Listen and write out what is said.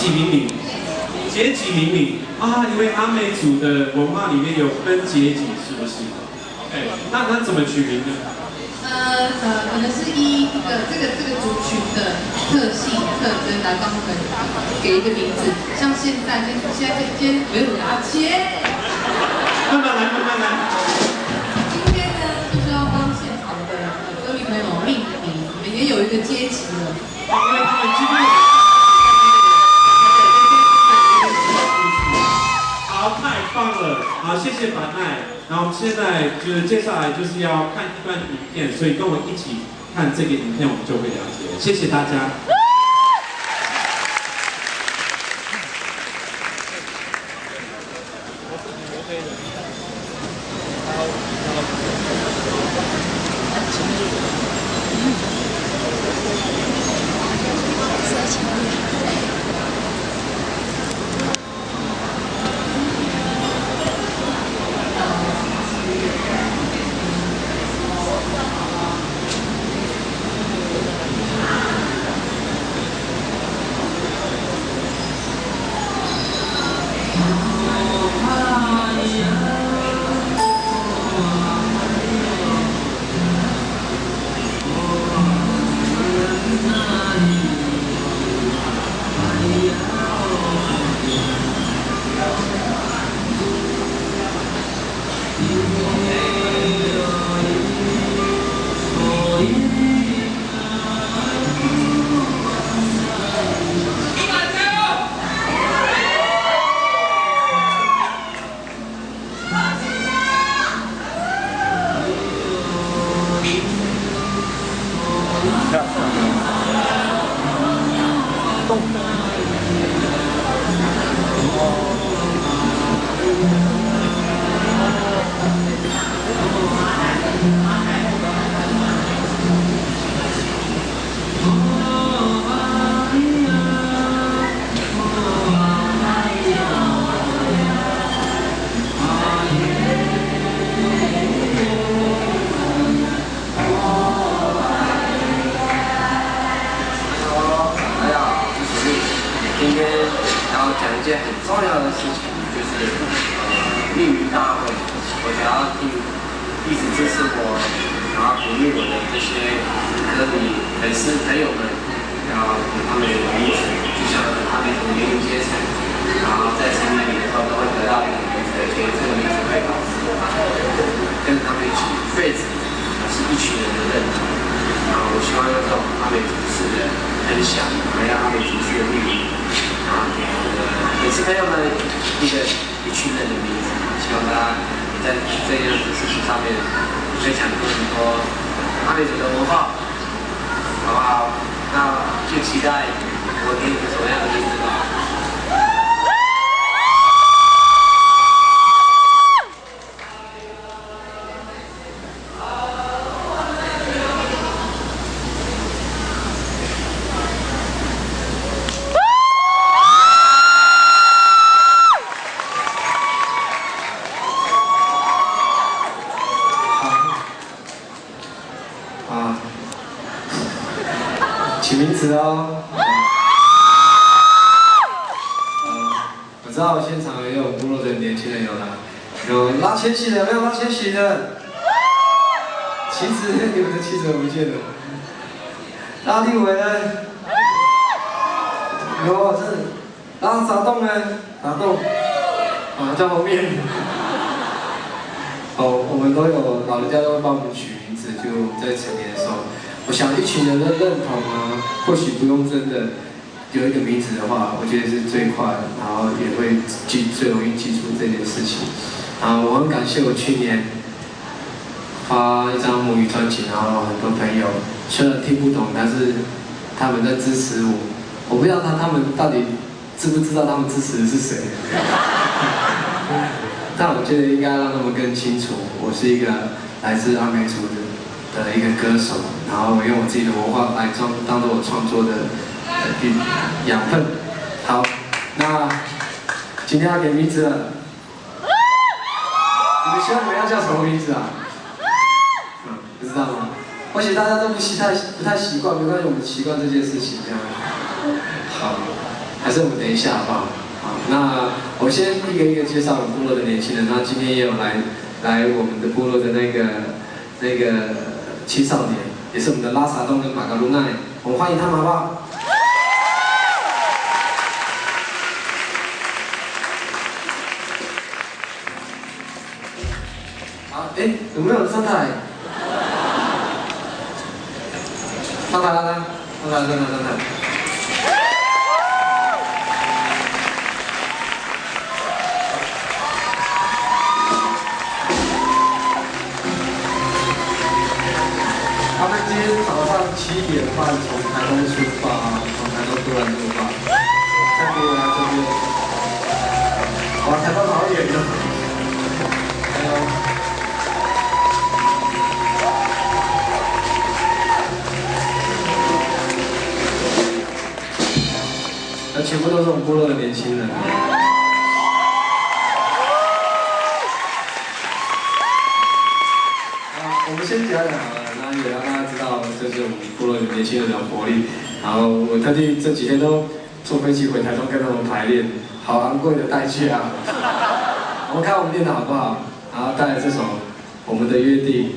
级灵敏，阶级灵敏啊，因为阿美族的文化里面有分阶级，是不是 ？OK， 那怎么取名呢？可能是依这个族群的特性特征来帮他们给一个名字。像现在没有拿切，慢慢来，慢慢来。今天呢，就是要帮现场的歌迷朋友命名，我们也有一个阶级了，因为他们今天好，太棒了，好，谢谢凡爱。然后我们现在就是接下来就是要看一段影片，所以跟我一起看这个影片，我们就会了解。谢谢大家。今天要讲一件很重要的事情，就是命运大会。我想要一直支持我，然后鼓励我的这些歌迷、粉丝朋友们，要给他们有名字，就像他们从年龄阶层，然后在成年以后都会得到一个名字，而且这个名字会跟他们一起一辈子，是一群人的认同。然后我希望用这种阿美族式的分享，还有阿美族式的命运。然后给我的粉丝朋友们一群人的名字，希望大家也在这样的事情上面分享更多阿美族的文化，好不好？那就期待我给你们什么样的名字吧。取名字哦。我知道现场也有部落的年轻人有拉千禧的，有没有拉千禧的？旗子，你们的旗子我不见了。拉立伟呢？有，是拉啥洞呢？啥洞？在后面。我们都有老人家都会帮我们取名字，就我们在成年的时候。我想一群人的认同啊，或许不用真的有一个名字的话，我觉得是最快的，然后也会最容易记住这件事情。我很感谢我去年发一张母语专辑，然后很多朋友虽然听不懂，但是他们在支持我。我不知道他们到底知不知道他们支持的是谁，但我觉得应该让他们更清楚，我是一个来自阿美族的一个歌手，然后我用我自己的文化来当做我创作的养分。好，那今天要给名字了，你们希望你们要叫什么名字啊？不知道吗？或许大家都不太习惯，没关系，我们习惯这件事情这样。好，还是我们等一下好不好？好，那我先一个一个介绍我们部落的年轻人。那今天也有来我们的部落的那个青少年，也是我们的拉萨东跟马嘎鲁奈，我们欢迎他们好不好？好，哎，有没有人上台？上台来。他们今天早上7点半从台东出发，从台东突然出发，再给我来这边。哇，台东好远哟！还有。全部都是我们部落的年轻人。我们先表演好了，然后也让大家知道，这是我们部落的年轻人的活力。然后我特地这几天都坐飞机回台东跟他们排练，好昂贵的代价。我们看我们练的好不好？然后带来这首《我们的约定》。